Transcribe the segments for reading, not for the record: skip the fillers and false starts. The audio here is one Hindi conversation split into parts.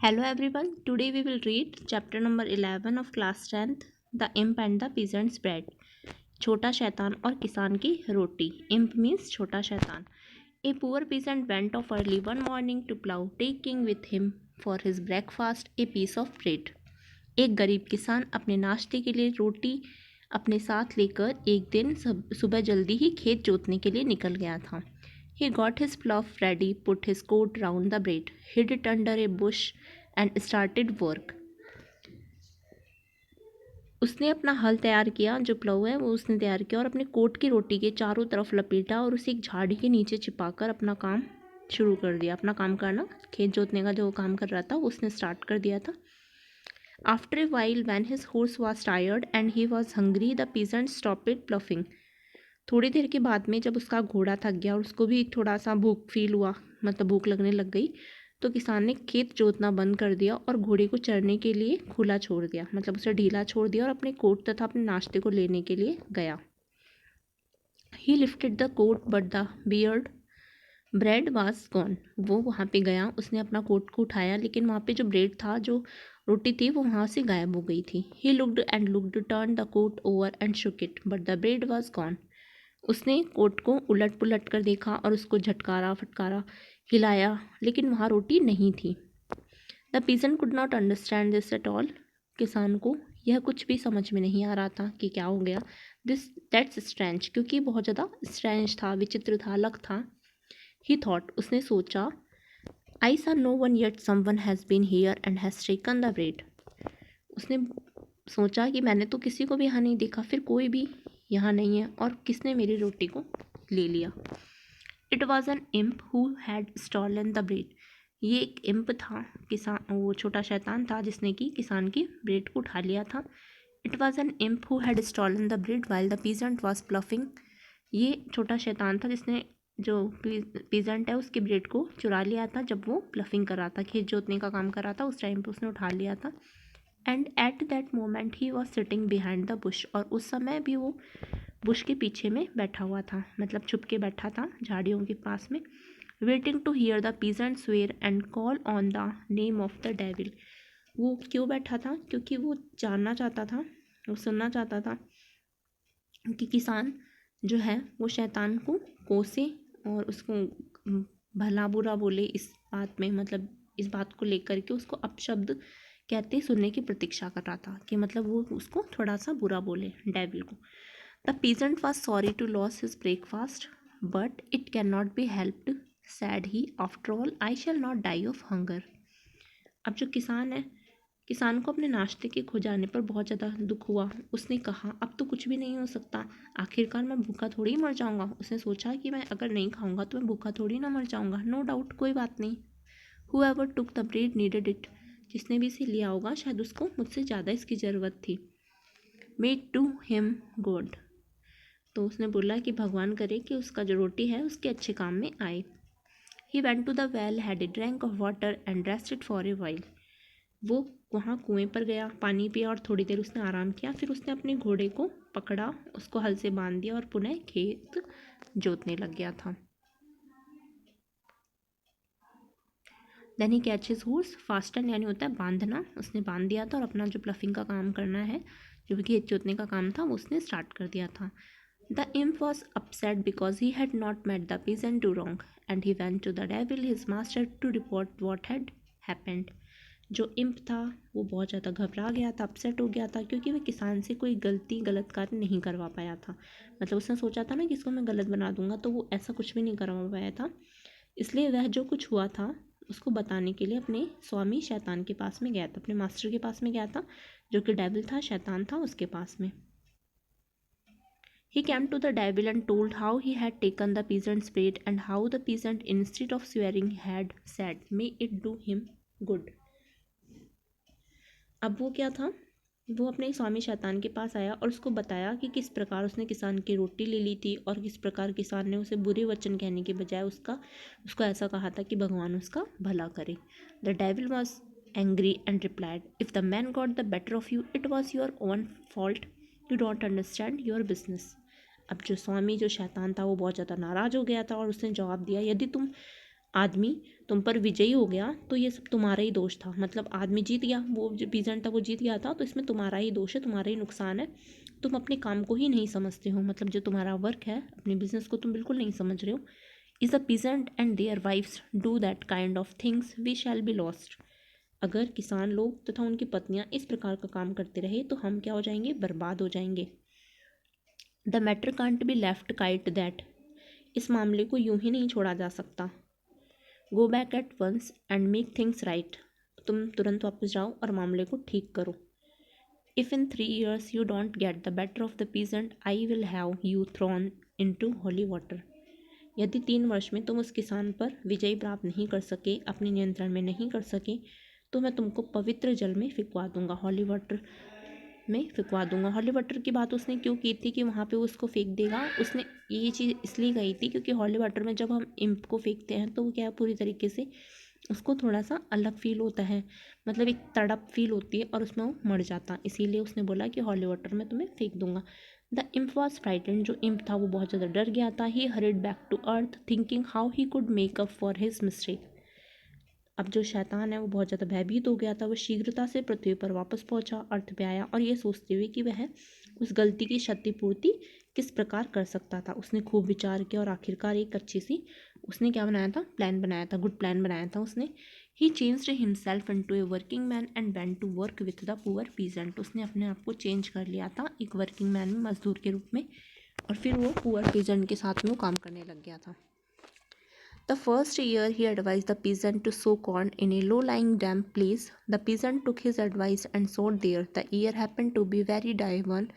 Hello everyone, today we will read chapter number 11 of class 10th, The Imp and the Peasant's Bread. छोटा शैतान और किसान की रोटी. Imp means छोटा शैतान. A poor peasant went off early one morning to plow, taking with him for his breakfast a piece of bread. एक गरीब किसान अपने नाश्ते के लिए रोटी अपने साथ लेकर एक दिन सुबह जल्दी ही खेत जोतने के लिए निकल गया था. He got his plough ready, put his coat round the bread, hid it under a bush and started work. उसने अपना हल तैयार किया, जो प्लाऊ है वो उसने तैयार किया और अपने कोट की रोटी के चारों तरफ लपेटा और उसे एक झाड़ी के नीचे छिपाकर अपना काम शुरू कर दिया. अपना काम करना, खेत जोतने का जो काम कर रहा था वो उसने स्टार्ट कर दिया था. After a while, when his horse was tired and he was hungry, the peasant stopped ploughing. थोड़ी देर के बाद में जब उसका घोड़ा थक गया और उसको भी थोड़ा सा भूख फील हुआ, मतलब भूख लगने लग गई, तो किसान ने खेत जोतना बंद कर दिया और घोड़े को चरने के लिए खुला छोड़ दिया, मतलब उसे ढीला छोड़ दिया और अपने कोट तथा अपने नाश्ते को लेने के लिए गया. He lifted the coat but the bread was gone. वो वहाँ पे गया, उसने अपना कोट को उठाया, लेकिन वहाँ पे जो ब्रेड था, जो रोटी थी, वो वहाँ से गायब हो गई थी. He looked and looked, turn the coat over and shook it, but the bread was gone. उसने कोट को उलट पुलट कर देखा और उसको झटकारा फटकारा, हिलाया, लेकिन वहाँ रोटी नहीं थी. The pigeon could not understand this at all. किसान को यह कुछ भी समझ में नहीं आ रहा था कि क्या हो गया. दैट्स स्ट्रेंज, क्योंकि बहुत ज़्यादा स्ट्रेंज था, विचित्र था, अलग था. ही थॉट, उसने सोचा, I saw no one yet someone has been here and has taken the bread. उसने सोचा कि मैंने तो किसी को भी यहाँ नहीं देखा, फिर कोई भी यहाँ नहीं है और किसने मेरी रोटी को ले लिया. It was an imp who had stolen the bread. ये एक इम्प था, किसान, वो छोटा शैतान था जिसने कि किसान की ब्रेड को उठा लिया था. It was an imp who had stolen the bread while the peasant was ploughing. ये छोटा शैतान था जिसने, जो पीजेंट है, उसकी ब्रेड को चुरा लिया था जब वो प्लफिंग कर रहा था, खेत जोतने का काम कर रहा था, उस टाइम पे उसने उठा लिया था. And at that moment he was sitting behind the Bush. और उस समय भी वो बुश के पीछे में बैठा हुआ था, मतलब छुप के बैठा था झाड़ियों के पास में. Waiting to hear the peasant swear and call on the name of the devil. वो क्यों बैठा था? क्योंकि वो जानना चाहता था, वो सुनना चाहता था कि किसान जो है वो शैतान को कोसे और उसको भला बुरा बोले, इस बात में, मतलब इस बात को लेकर के उसको अपशब्द कहते सुनने की प्रतीक्षा कर रहा था, कि मतलब वो उसको थोड़ा सा बुरा बोले, डेविल को. The peasant was sorry to loss his breakfast but it can not be helped, said he, after all I shall not die of hunger. अब जो किसान है, किसान को अपने नाश्ते के खो जाने पर बहुत ज़्यादा दुख हुआ. उसने कहा, अब तो कुछ भी नहीं हो सकता, आखिरकार मैं भूखा थोड़ी ही मर जाऊंगा. उसने सोचा कि मैं अगर नहीं खाऊंगा तो मैं भूखा थोड़ी ना मर जाऊंगा. नो डाउट, कोई बात नहीं. Whoever took the bread needed it. जिसने भी इसे लिया होगा शायद उसको मुझसे ज़्यादा इसकी ज़रूरत थी. Made to him good. तो उसने बोला कि भगवान करे कि उसका जो रोटी है उसके अच्छे काम में आए. He went to the well, had a drink of water and rested for a while. वो वहाँ कुएं पर गया, पानी पिया और थोड़ी देर उसने आराम किया. फिर उसने अपने घोड़े को पकड़ा, उसको हल से बांध दिया और पुनः खेत जोतने लग गया था. Then he catch his horse fasten, यानी होता है बांधना. उसने बांध दिया था और अपना जो प्लफिंग का काम करना है, जो भी खेत जोतने का काम था, वो उसने स्टार्ट कर दिया था. The imp was upset because he had not met the peasant to wrong and he went to the devil his master to report what had happened. जो इम्प था वो बहुत ज़्यादा घबरा गया था, अपसेट हो गया था, क्योंकि वह किसान से कोई गलत कार्य नहीं करवा पाया था. मतलब उसने सोचा था ना कि इसको मैं गलत बना दूंगा, तो वो ऐसा कुछ भी नहीं करवा पाया था. इसलिए वह जो कुछ हुआ था उसको बताने के लिए अपने स्वामी शैतान के पास में गया था, अपने मास्टर के पास में गया था, जो कि डेविल था, शैतान था, उसके पास में. He came to the devil and told how he had taken the peasant's bread and how the peasant, instead of swearing, had said, "May it do him good." अब वो क्या था, वो अपने स्वामी शैतान के पास आया और उसको बताया कि किस प्रकार उसने किसान की रोटी ले ली थी और किस प्रकार किसान ने उसे बुरे वचन कहने के बजाय उसको ऐसा कहा था कि भगवान उसका भला करे. The devil was angry and replied, if the man got the better of you it was your own fault, you don't understand your business. अब जो स्वामी, जो शैतान था, वो बहुत ज़्यादा नाराज़ हो गया था और उसने जवाब दिया, यदि तुम आदमी तुम पर विजयी हो गया तो ये सब तुम्हारा ही दोष था। मतलब आदमी जीत गया, वो जो पीजेंट था वो जीत गया था, तो इसमें तुम्हारा ही दोष है, तुम्हारा ही नुकसान है। तुम अपने काम को ही नहीं समझते हो, मतलब जो तुम्हारा वर्क है, अपने बिजनेस को तुम बिल्कुल नहीं समझ रहे हो। Is a peasant and their wives do that kind of things we shall be lost. अगर किसान लोग तथा उनकी पत्नियां इस प्रकार का काम करते रहे तो हम क्या हो जाएंगे, बर्बाद हो जाएंगे। The matter can't be left काइट दैट। इस मामले को यूं ही नहीं छोड़ा जा सकता। Go back at once and make things right. तुम तुरंत वापस जाओ और मामले को ठीक करो। If in 3 years you don't get the better of the peasant I will have you thrown into holy water. यदि 3 वर्ष में तुम उस किसान पर विजय प्राप्त नहीं कर सके, अपने नियंत्रण में नहीं कर सके, तो मैं तुमको पवित्र जल में फिकवा दूंगा, हॉली वाटर में फिकवा दूंगा। हॉली वाटर की बात उसने क्यों की थी कि वहाँ पे वो उसको फेंक देगा? उसने ये चीज़ इसलिए कही थी क्योंकि हॉली वाटर में जब हम इम्प को फेंकते हैं तो वो क्या है, पूरी तरीके से उसको थोड़ा सा अलग फील होता है, मतलब एक तड़प फील होती है और उसमें वो मर जाता। इसीलिए उसने बोला कि हॉली वाटर में तुम्हें फेंक दूंगा। The imp was frightened. जो इम्प था वो बहुत ज़्यादा डर गया था। He hurried back to earth thinking how he could make up for his mistake. अब जो शैतान है वो बहुत ज़्यादा भयभीत हो गया था। वो शीघ्रता से पृथ्वी पर वापस पहुंचा, अर्थ पे आया और ये सोचते हुए कि वह उस गलती की क्षतिपूर्ति किस प्रकार कर सकता था। उसने खूब विचार किया और आखिरकार एक अच्छी सी उसने क्या बनाया था, प्लान बनाया था, गुड प्लान बनाया था उसने। He changed himself into a working man and went to work with the poor peasant. उसने अपने आप को चेंज कर लिया था एक वर्किंग मैन में, मजदूर के रूप में, और फिर वो पुअर पीजेंट के साथ में वो काम करने लग गया था। The first year he advised the peasant to sow corn in a low-lying damp place. The peasant took his advice and sowed there. The year happened to be very dry one,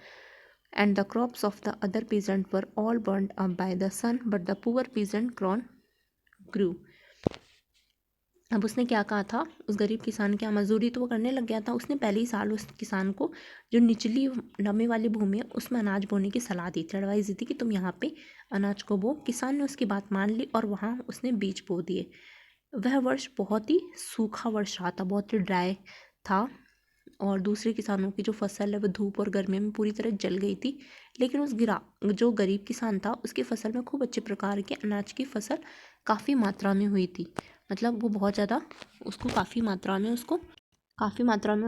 and the crops of the other peasant were all burned up by the sun, but the poor peasant corn grew. अब उसने क्या कहा था, उस गरीब किसान की मजदूरी तो वो करने लग गया था। उसने पहले ही साल उस किसान को जो निचली नमी वाली भूमि है उसमें अनाज बोने की सलाह दी थी, एडवाइस दी थी कि तुम यहाँ पे अनाज को बो। किसान ने उसकी बात मान ली और वहाँ उसने बीज बो दिए। वह वर्ष बहुत ही सूखा वर्ष रहा था, बहुत ही ड्राई था, और दूसरे किसानों की जो फसल है वह धूप और गर्मी में पूरी तरह जल गई थी। लेकिन उस जो गरीब किसान था उसकी फसल में खूब अच्छे प्रकार के अनाज की फसल काफ़ी मात्रा में हुई थी। मतलब वो बहुत ज़्यादा उसको काफ़ी मात्रा में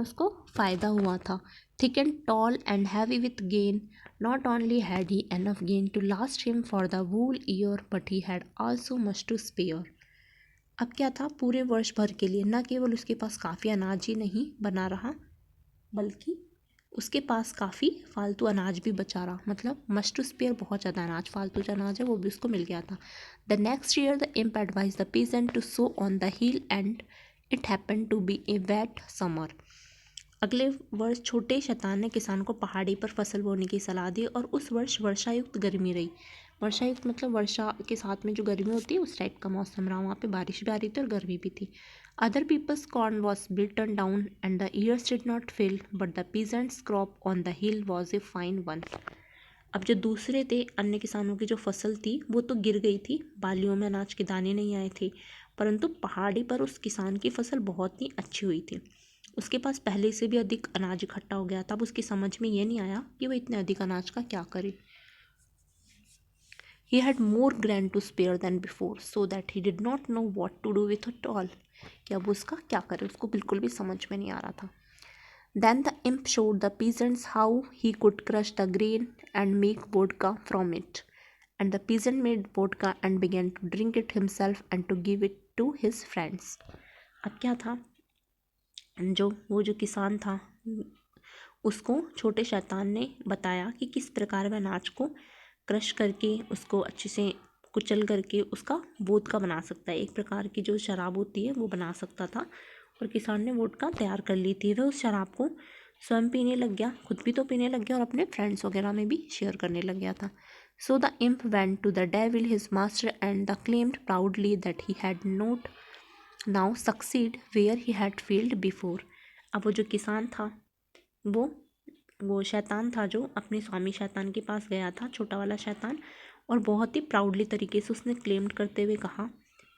उसको फ़ायदा हुआ था। Thick and tall and heavy with grain, not only had he enough grain to last him for the whole year but he had also much to spare. अब क्या था, पूरे वर्ष भर के लिए न केवल उसके पास काफ़ी अनाज ही नहीं बना रहा, बल्कि उसके पास काफ़ी फालतू अनाज भी बचा रहा। मतलब मच टू स्पेयर, बहुत ज़्यादा अनाज, फालतू जो अनाज है वो भी उसको मिल गया था। The next year the imp advise the peasant to sow on the hill and it happen to be a wet summer. अगले वर्ष छोटे शैतान ने किसान को पहाड़ी पर फसल बोने की सलाह दी और उस वर्ष वर्षायुक्त गर्मी रही। वर्षायुक्त मतलब वर्षा के साथ में जो गर्मी होती है उस टाइप का मौसम रहा। वहाँ पे बारिश भी आ रही थी और गर्मी भी थी। Other people's corn was beaten down and the ears did not fill but the peasant's crop on the hill was a fine one. अब जो दूसरे थे, अन्य किसानों की जो फसल थी वो तो गिर गई थी, बालियों में अनाज के दाने नहीं आए थे, परंतु पहाड़ी पर उस किसान की फसल बहुत ही अच्छी हुई थी। उसके पास पहले से भी अधिक अनाज इकट्ठा हो गया था। अब उसकी समझ में ये नहीं आया कि वो इतने अधिक अनाज का क्या करे। He had more grain to spare than before, so that he did not know what to do with it all. कि अब उसका क्या करे, उसको बिल्कुल भी समझ में नहीं आ रहा था। Then the imp showed the peasants how he could crush the grain and make vodka from it. And the peasant made vodka and began to drink it himself and to give it to his friends. अब क्या था, वो जो किसान था उसको छोटे शैतान ने बताया कि किस प्रकार वह अनाज को क्रश करके उसको अच्छे से कुचल करके उसका वोदका बना सकता है। एक प्रकार की जो शराब होती है वो बना सकता था, और किसान ने वोदका तैयार कर ली थी। वह उस शराब को स्वयं पीने लग गया, खुद भी तो पीने लग गया और अपने फ्रेंड्स वगैरह में भी शेयर करने लग गया था। So the imp went to the devil his master and the claimed proudly that he had not now succeed where he had failed before. अब वो जो किसान था वो शैतान था जो अपने स्वामी शैतान के पास गया था, छोटा वाला शैतान, और बहुत ही प्राउडली तरीके से उसने क्लेम्ड करते हुए कहा,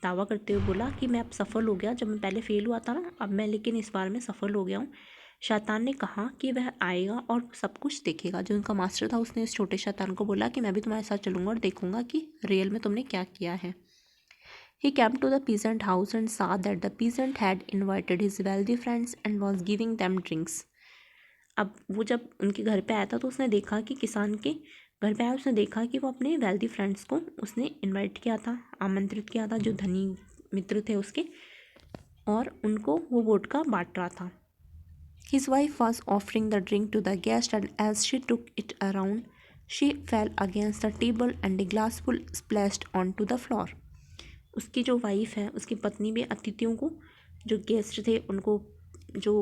दावा करते हुए बोला कि मैं अब सफल हो गया। जब मैं पहले फेल हुआ था ना, अब मैं लेकिन इस बार मैं सफल हो गया हूँ। शैतान ने कहा कि वह आएगा और सब कुछ देखेगा। जो उनका मास्टर था उसने इस छोटे शैतान को बोला कि मैं भी तुम्हारे साथ चलूँगा और देखूँगा कि रियल में तुमने क्या किया है। He came to the peasant house and saw that the peasant had invited his wealthy friends and was giving them drinks. अब वो जब उनके घर पे आया था तो उसने देखा कि किसान के घर पे आया, उसने देखा कि वो अपने वेल्दी फ्रेंड्स को उसने इनवाइट किया था, आमंत्रित किया था, जो धनी मित्र थे उसके, और उनको वो वोडका बांट रहा था. His wife was offering the drink to the guest, and as she took it around, she fell against the table and a glassful splashed onto the floor. उसकी जो वाइफ है, उसकी पत्नी भी अतिथियों को, जो गेस्ट थे उनको जो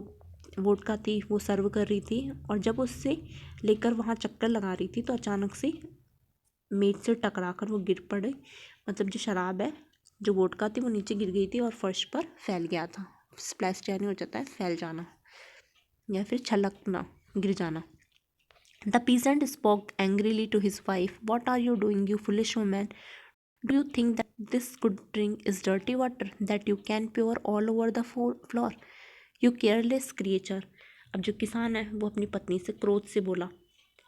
वोडका थी वो सर्व कर रही थी, और जब उससे लेकर वहाँ चक्कर लगा रही थी तो अचानक से मेज से टकरा कर वो गिर पड़े. मतलब जो शराब है, जो वोडका थी, वो नीचे गिर गई थी और फर्श पर फैल गया था. स्प्लैश यानी हो जाता है फैल जाना या फिर छलकना, गिर जाना. The peasant spoke angrily to his wife, what are you doing you foolish woman? Do you think that this good drink is dirty water that you can pour all over the floor, you careless creature? अब जो किसान है वो अपनी पत्नी से क्रोध से बोला,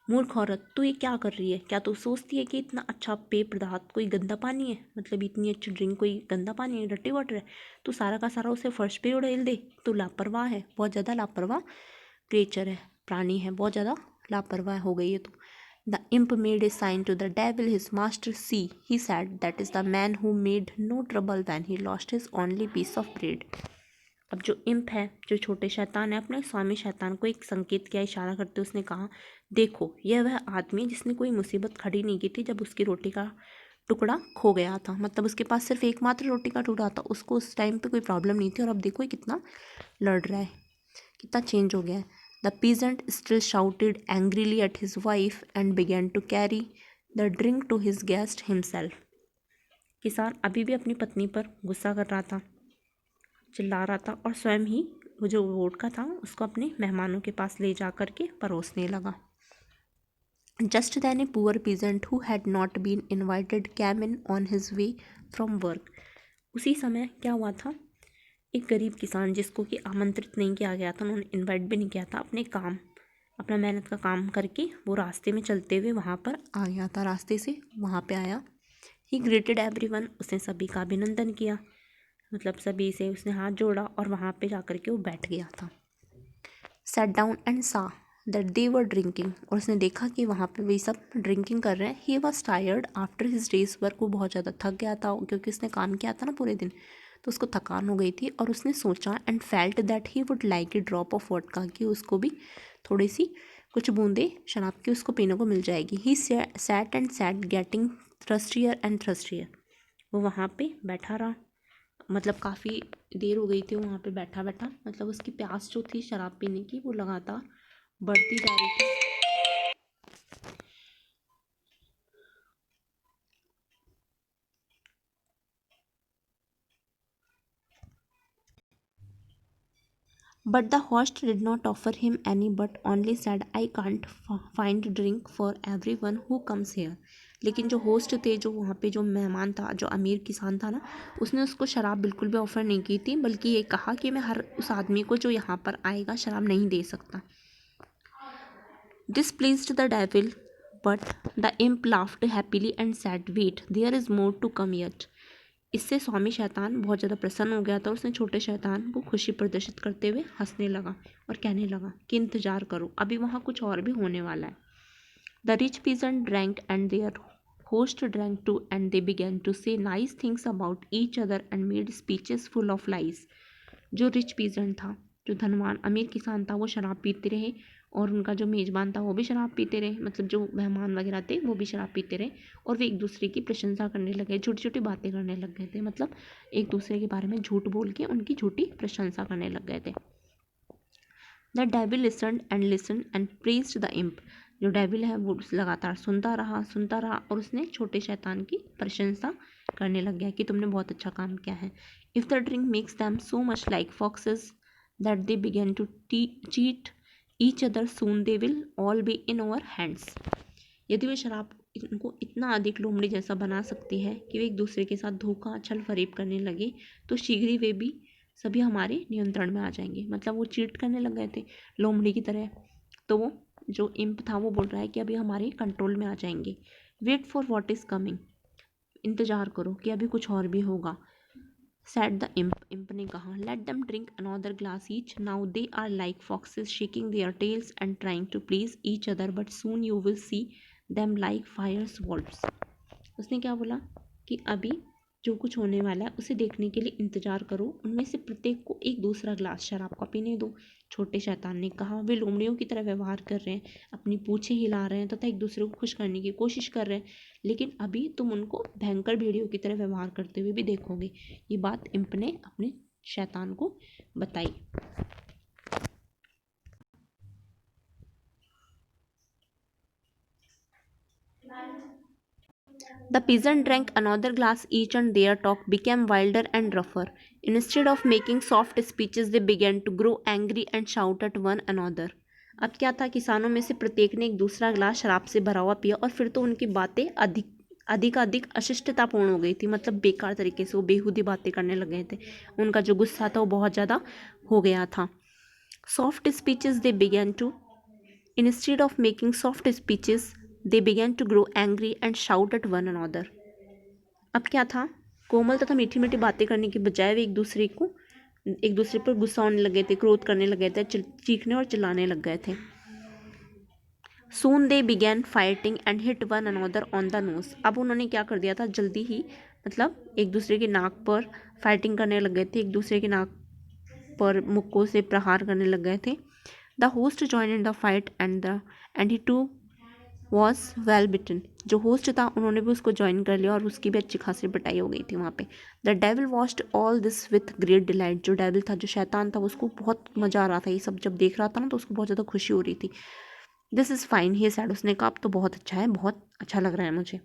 मूर्ख औरत, तू ये क्या कर रही है? क्या तू सोचती है कि इतना अच्छा पेय पदार्थ कोई गंदा पानी है? मतलब इतनी अच्छी ड्रिंक कोई गंदा पानी है, डर्टी वाटर है? तू सारा का सारा उसे फर्श पे उड़ेल दे. तू लापरवाह है, बहुत ज़्यादा लापरवाह क्रिएचर है, प्राणी है, बहुत ज़्यादा लापरवाह हो गई है तू. The imp made a sign to the devil his master, see he said, that is the man who made no trouble when he lost his only piece of bread. अब जो इम्प है, जो छोटे शैतान है, अपने स्वामी शैतान को एक संकेत किया, इशारा करते उसने कहा, देखो यह वह आदमी जिसने कोई मुसीबत खड़ी नहीं की थी जब उसकी रोटी का टुकड़ा खो गया था. मतलब उसके पास सिर्फ एकमात्र रोटी का टुकड़ा था, उसको उस टाइम पे कोई प्रॉब्लम नहीं थी, और अब देखो ये कितना लड़ रहा है, कितना चेंज हो गया है. The peasant still shouted angrily at his wife and began to carry the drink to his guest himself. किसान अभी भी अपनी पत्नी पर गुस्सा कर रहा था, चिल्ला रहा था, और स्वयं ही वो जो वोडका था उसको अपने मेहमानों के पास ले जा कर के परोसने लगा. Just then a poor peasant who had not been invited came in on his way from work. उसी समय क्या हुआ था, एक गरीब किसान जिसको कि आमंत्रित नहीं किया गया था, उन्होंने इनवाइट भी नहीं किया था, अपना मेहनत का काम करके वो रास्ते में चलते हुए वहाँ पर आ गया था, रास्ते से वहाँ पे आया. ही ग्रेटेड एवरीवन, उसने सभी का अभिनंदन किया, मतलब सभी से उसने हाथ जोड़ा और वहाँ पे जा कर के वो बैठ गया था. सैट डाउन एंड सा दैट दे वर ड्रिंकिंग, और उसने देखा कि वहाँ पे वे सब ड्रिंकिंग कर रहे हैं. He was tired after his days work, वो बहुत ज़्यादा थक गया था क्योंकि उसने काम किया था ना पूरे दिन, तो उसको थकान हो गई थी. और उसने सोचा and felt that he would like a drop of vodka, कि उसको भी थोड़ी सी कुछ बूंदे शराब की उसको पीने को मिल जाएगी. He sat and sat getting thirstier and thirstier, वो वहाँ पे बैठा रहा, मतलब काफ़ी देर हो गई थी वहाँ पे बैठा बैठा, मतलब उसकी प्यास जो थी शराब पीने की वो लगातार बढ़ती जा रही थी. But the host did not offer him any but only said, I can't find drink for everyone who comes here. लेकिन जो होस्ट थे, जो वहाँ पे जो मेहमान था, जो अमीर किसान था ना, उसने उसको शराब बिल्कुल भी ऑफ़र नहीं की थी, बल्कि ये कहा कि मैं हर उस आदमी को जो यहाँ पर आएगा शराब नहीं दे सकता. This pleased the devil, but the imp laughed happily and said, wait, there is more to come yet. इससे स्वामी शैतान बहुत ज़्यादा प्रसन्न हो गया था, उसने छोटे शैतान को खुशी प्रदर्शित करते हुए हंसने लगा और कहने लगा कि इंतज़ार करो, अभी वहाँ कुछ और भी होने वाला है. The rich peasant drank and their host drank too and they began to say nice things about each other and made speeches full of lies. जो रिच पीजेंट था, जो धनवान अमीर किसान था, वो शराब पीते रहे, और उनका जो मेज़बान था वो भी शराब पीते रहे, मतलब जो मेहमान वगैरह थे वो भी शराब पीते रहे, और वे एक दूसरे की प्रशंसा करने लगे, छोटी छोटी बातें करने लग गए थे, मतलब एक दूसरे के बारे में झूठ बोल के उनकी झूठी प्रशंसा करने लग गए थे. The devil listen and praised the imp. जो डेविल है वो लगातार सुनता रहा और उसने छोटे शैतान की प्रशंसा करने लग गया कि तुमने बहुत अच्छा काम किया है. If the drink makes them so much like foxes that they begin to cheat each other soon they will all be in our hands. यदि वे शराब इनको इतना अधिक लोमड़ी जैसा बना सकती है कि वे एक दूसरे के साथ धोखा छल फरेब करने लगे, तो शीघ्र ही वे भी सभी हमारे नियंत्रण में आ जाएंगे. मतलब वो चीट करने लग गए थे लोमड़ी की तरह, तो वो जो इम्प था वो बोल रहा है कि अभी हमारे कंट्रोल में आ जाएंगे. Wait for what is coming, इंतज़ार करो कि अभी कुछ और भी होगा. said the imp ने कहा, let them drink another glass each. Now they are like foxes shaking their tails and trying to please each other, but soon you will see them like fierce wolves. उसने क्या बोला कि अभी जो कुछ होने वाला है उसे देखने के लिए इंतजार करो, उनमें से प्रत्येक को एक दूसरा ग्लास शराब का पीने दो। छोटे शैतान ने कहा, वे लोमड़ियों की तरह व्यवहार कर रहे हैं, अपनी पूंछें हिला रहे हैं तथा एक दूसरे को खुश करने की कोशिश कर रहे हैं, लेकिन अभी तुम उनको भयंकर भेड़ियों की तरह व्यवहार करते हुए भी देखोगे। ये बात इम्प ने अपने शैतान को बताई। The peasant drank another glass each and their talk became wilder and rougher. Instead of making soft speeches, they began to grow angry and shout at one another. अब क्या था, किसानों में से प्रत्येक ने एक दूसरा ग्लास शराब से भरा हुआ पिया और फिर तो उनकी बातें अधिक अशिष्टतापूर्ण हो गई थी, मतलब बेकार तरीके से वो बेहूदी बातें करने लग गए थे। उनका जो गुस्सा था वो बहुत ज़्यादा हो गया था। Soft speeches they began to Instead of making soft speeches, they began to grow angry and shout at one another. अब क्या था, कोमल तथा मीठी मीठी बातें करने के बजाय वे एक दूसरे पर गुस्सा होने लगे थे, क्रोध करने लगे थे, चीखने और चिल्लाने लग गए थे। Soon they began fighting and hit one another on the nose. अब उन्होंने क्या कर दिया था, जल्दी ही मतलब एक दूसरे के नाक पर फाइटिंग करने लग गए थे, एक दूसरे के नाक पर मुक्कों से प्रहार करने लग गए थे। The host joined in the fight and he too was well bitten. जो होस्ट था उन्होंने भी उसको ज्वाइन कर लिया और उसकी भी अच्छी खासी पिटाई हो गई थी वहाँ पे। The devil watched all this with great delight. जो डेविल था, जो शैतान था, उसको बहुत मज़ा आ रहा था, ये सब जब देख रहा था ना तो उसको बहुत ज़्यादा खुशी हो रही थी। This is fine, he said. उसने कहा अब तो बहुत अच्छा है, बहुत अच्छा लग रहा है मुझे।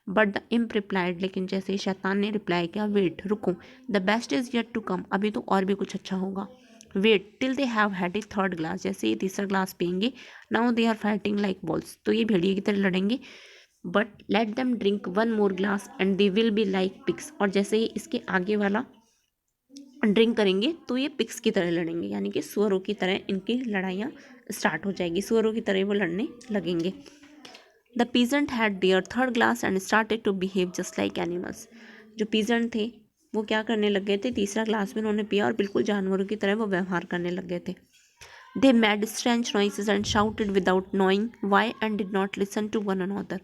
बट द इम्प रिप्लाइड, लेकिन जैसे ही शैतान ने रिप्लाई किया, वेट, रुको, the best is yet to come, अभी तो और भी कुछ अच्छा होगा। Wait till they have had a third glass, जैसे ये तीसरा ग्लास पियेंगे, now they are fighting like wolves, तो ये भेड़िए की तरह लड़ेंगे। But let them drink one more glass and they will be like pigs, और जैसे ही इसके आगे वाला ड्रिंक करेंगे तो ये पिक्स की तरह लड़ेंगे, यानी कि सुअरों की तरह इनकी लड़ाइयाँ स्टार्ट हो जाएगी, सुअरों की तरह वो लड़ने लगेंगे। The peasant had their third glass and started to behave just like animals. जो पीजेंट थे वो क्या करने लग गए थे, तीसरा ग्लास भी उन्होंने पिया और बिल्कुल जानवरों की तरह वो व्यवहार करने लग गए थे। They made strange noises and shouted without knowing why and did not listen to one another.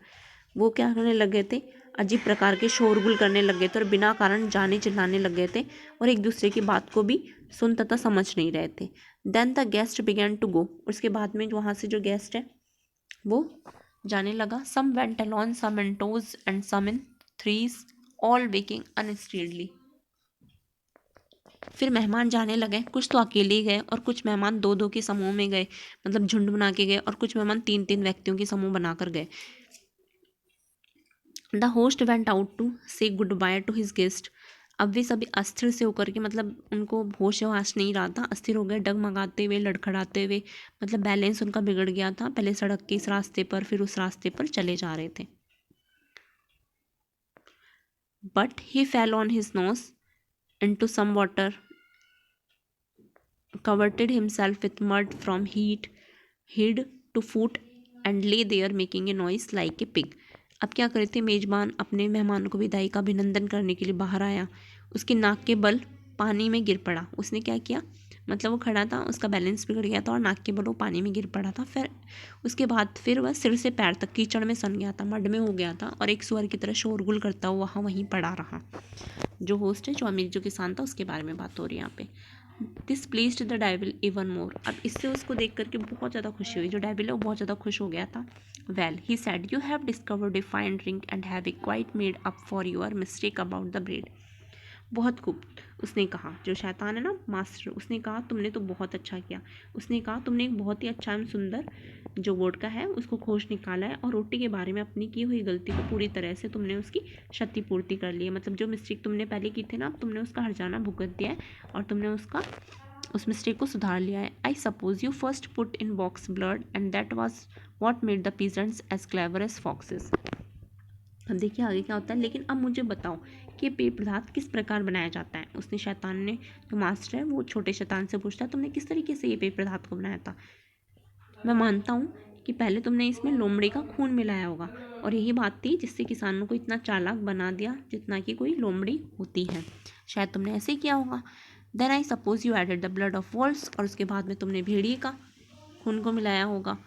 वो क्या करने लग गए थे, अजीब प्रकार के शोरगुल करने लग गए थे और बिना कारण जाने चिल्लाने लग गए थे और एक दूसरे की बात को भी सुन तथा समझ नहीं रहे थे। Then the guest began to go, उसके बाद में वहाँ से जो गेस्ट है वो जाने लगा। Some went alone, some in twos and some in threes, all walking unsteadily. फिर मेहमान जाने लगे, कुछ तो अकेले ही गए और कुछ मेहमान दो दो के समूह में गए, मतलब झुंड बना के गए, और कुछ मेहमान तीन तीन व्यक्तियों के समूह बनाकर गए। The host went out to say goodbye to his guest. अब वे सभी अस्थिर से होकर के, मतलब उनको होश वाश नहीं रहा था, अस्थिर हो गए, डगमगाते हुए, लड़खड़ाते हुए, मतलब बैलेंस उनका बिगड़ गया था, पहले सड़क के इस रास्ते पर फिर उस रास्ते पर चले जा रहे थे। But he fell on his nose into some water, covered himself with mud from heat, head to foot, and lay there making a noise like a pig. अब क्या करे थे, मेजबान अपने मेहमान को विदाई का अभिनंदन करने के लिए बाहर आया, उसके नाक के बल पानी में गिर पड़ा। उसने क्या किया, मतलब वो खड़ा था, उसका बैलेंस बिगड़ गया था और नाक के बल वो पानी में गिर पड़ा था। फिर उसके बाद फिर वह सिर से पैर तक कीचड़ में सन गया था, मड में हो गया था और एक सुअर की तरह शोरगुल करता हुआ वहाँ वहीं पड़ा रहा। जो होस्ट है, जो अमीर जो किसान था, उसके बारे में बात हो रही है यहाँ पे। This pleased the devil even more. अब इससे उसको देख करके बहुत ज़्यादा खुशी हुई, जो डेविल है वो बहुत ज़्यादा खुश हो गया था। Well he said, you have discovered a fine drink and have a quite made up for your mistake about the bread. बहुत खूब, उसने कहा, जो शैतान है ना मास्टर, उसने कहा तुमने तो बहुत अच्छा किया। उसने कहा तुमने एक बहुत ही अच्छा एवं सुंदर जो वोडका है उसको खोज निकाला है और रोटी के बारे में अपनी की हुई गलती को पूरी तरह से तुमने उसकी क्षतिपूर्ति कर ली है। मतलब जो मिस्टेक तुमने पहले की थी ना, अब तुमने उसका हर्जाना भुगत दिया है और तुमने उस मिस्टेक को सुधार लिया है। I suppose you first put in fox's blood and that was what made the peasants as clever as foxes. अब देखिए आगे क्या होता है, लेकिन अब मुझे बताओ कि पेय पदार्थ किस प्रकार बनाया जाता है। उसने शैतान ने, जो मास्टर है वो छोटे शैतान से पूछता है तुमने किस तरीके से ये पेय पदार्थ को बनाया था। मैं मानता हूँ कि पहले तुमने इसमें लोमड़ी का खून मिलाया होगा और यही बात थी जिससे किसानों को इतना चालाक बना दिया जितना कि कोई लोमड़ी होती है। शायद तुमने ऐसे ही किया होगा। Then I suppose you added the blood of wolves, और उसके बाद में तुमने भेड़िए का खून को मिलाया होगा।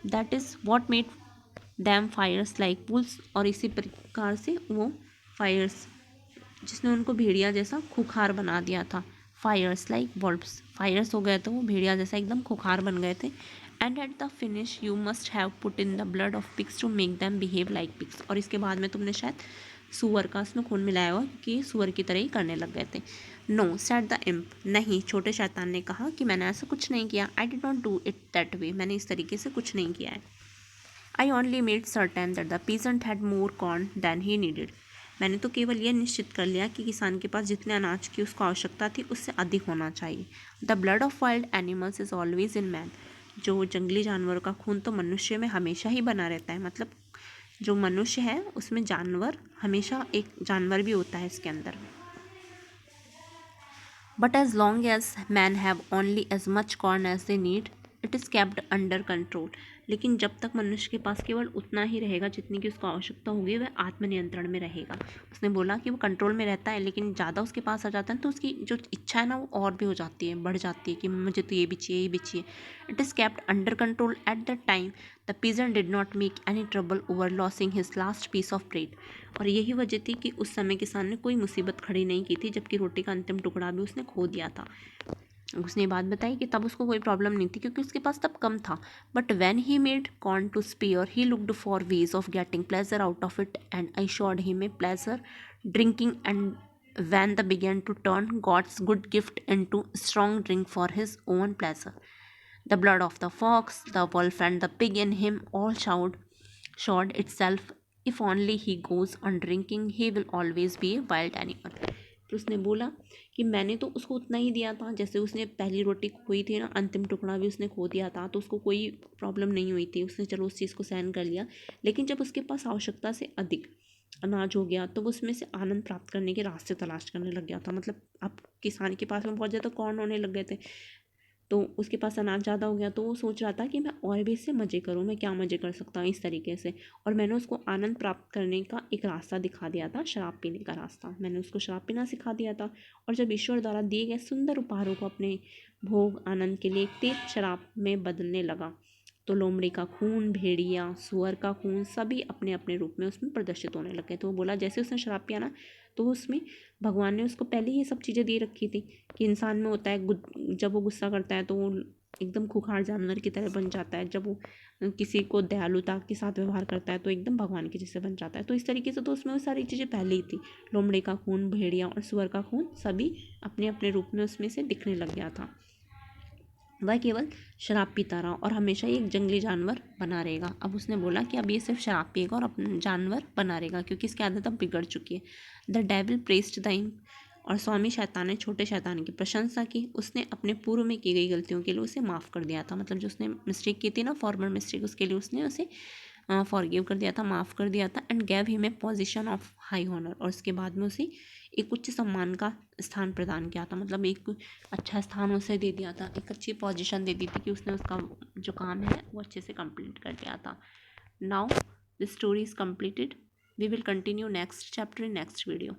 That is what made them fierce like wolves, और इसी प्रकार से वो फायर्स जिसने उनको भेड़िया जैसा खुखार बना दिया था। फायर्स लाइक वॉल्व्स, फायर्स हो गए तो वो भेड़िया जैसा एकदम खुखार बन गए थे। And at the finish you must have put in the blood of pigs to make them behave like pigs, और इसके बाद में तुमने शायद सुअर का उसमें खून मिलाया हुआ कि सुअर की तरह ही करने लग गए थे। नो सेड द इम्प, नहीं छोटे शैतान ने कहा कि मैंने ऐसा कुछ नहीं किया। I did not do it that way, मैंने इस तरीके से कुछ नहीं किया है। I only made certain that the peasant had more corn than he needed, मैंने तो केवल यह निश्चित कर लिया कि किसान के पास जितने अनाज की उसको आवश्यकता थी उससे अधिक होना चाहिए। The blood of wild animals is always in man, जो जंगली जानवरों का खून तो मनुष्य में हमेशा ही बना रहता है, मतलब जो मनुष्य है उसमें जानवर हमेशा एक जानवर भी होता है इसके अंदर। But as long as man have only as much corn as they need it is kept under control, लेकिन जब तक मनुष्य के पास केवल उतना ही रहेगा जितनी की उसको आवश्यकता होगी वह आत्मनियंत्रण में रहेगा। उसने बोला कि वो कंट्रोल में रहता है, लेकिन ज़्यादा उसके पास आ जाता है तो उसकी जो इच्छा है ना वो और भी हो जाती है, बढ़ जाती है कि मुझे तो ये भी चाहिए, ये भी चाहिए। It is kept under control at the time the peasant did not make any trouble over losing his last piece of bread, और यही वजह थी कि उस समय किसान ने कोई मुसीबत खड़ी नहीं की थी, जबकि रोटी का अंतिम टुकड़ा भी उसने खो दिया था। उसने बात बताई कि तब उसको कोई प्रॉब्लम नहीं थी क्योंकि उसके पास तब कम था। But when he made corn to spare he looked for ways of getting pleasure out of it and I showed him a pleasure drinking and when the began to turn God's good gift into strong drink for his own pleasure. The blood of the fox, the wolf, and the pig in him all showed itself. If only he goes on drinking, he will always be a wild animal. तो उसने बोला कि मैंने तो उसको उतना ही दिया था, जैसे उसने पहली रोटी खोई थी ना, अंतिम टुकड़ा भी उसने खो दिया था, तो उसको कोई प्रॉब्लम नहीं हुई थी, उसने चलो उस चीज़ को सहन कर लिया। लेकिन जब उसके पास आवश्यकता से अधिक अनाज हो गया तो वो उसमें से आनंद प्राप्त करने के रास्ते तलाश करने लग गया था। मतलब अब किसान के पास में बहुत ज़्यादा कॉर्न होने लग गए थे, तो उसके पास अनाज ज़्यादा हो गया, तो वो सोच रहा था कि मैं और भी इससे मज़े करूँ, मैं क्या मज़े कर सकता हूँ इस तरीके से। और मैंने उसको आनंद प्राप्त करने का एक रास्ता दिखा दिया था, शराब पीने का रास्ता। मैंने उसको शराब पीना सिखा दिया था, और जब ईश्वर द्वारा दिए गए सुंदर उपहारों को अपने भोग आनंद के लिए तेज शराब में बदलने लगा, तो लोमड़ी का खून, भेड़िया, सुअर का खून सभी अपने अपने रूप में उसमें प्रदर्शित होने लगे। तो वो बोला जैसे उसने शराब पिया ना, तो उसमें भगवान ने उसको पहले ही ये सब चीज़ें दे रखी थी कि इंसान में होता है जब वो गुस्सा करता है तो वो एकदम खुखार जानवर की तरह बन जाता है, जब वो किसी को दयालुता के साथ व्यवहार करता है तो एकदम भगवान के जैसे बन जाता है। तो इस तरीके से तो उसमें वो सारी चीज़ें पहले ही थी। लोमड़ी का खून, भेड़िया और सुअर का खून सभी अपने अपने रूप में उसमें से दिखने लग गया था। वह केवल शराब पीता रहा और हमेशा ही एक जंगली जानवर बना रहेगा। अब उसने बोला कि अब ये सिर्फ शराब पिएगा और अपना जानवर बना रहेगा क्योंकि इसकी आदत अब बिगड़ चुकी है। The devil pressed the imp, और स्वामी शैतान ने छोटे शैतान की प्रशंसा की। उसने अपने पूर्व में की गई गलतियों के लिए उसे माफ़ कर दिया था, मतलब जो उसने मिस्टेक की थी ना, फॉर्मर मिस्टेक, उसके लिए उसने उसे फॉरगिव कर दिया था, माफ़ कर दिया था। And gave him a position of high honour, और उसके बाद में उसे एक उच्च सम्मान का स्थान प्रदान किया था, मतलब एक अच्छा स्थान उसे दे दिया था, एक अच्छी पोजीशन दे दी थी कि उसने उसका जो काम है वो अच्छे से कंप्लीट कर दिया था। Now the story is completed. We will continue next chapter in next video.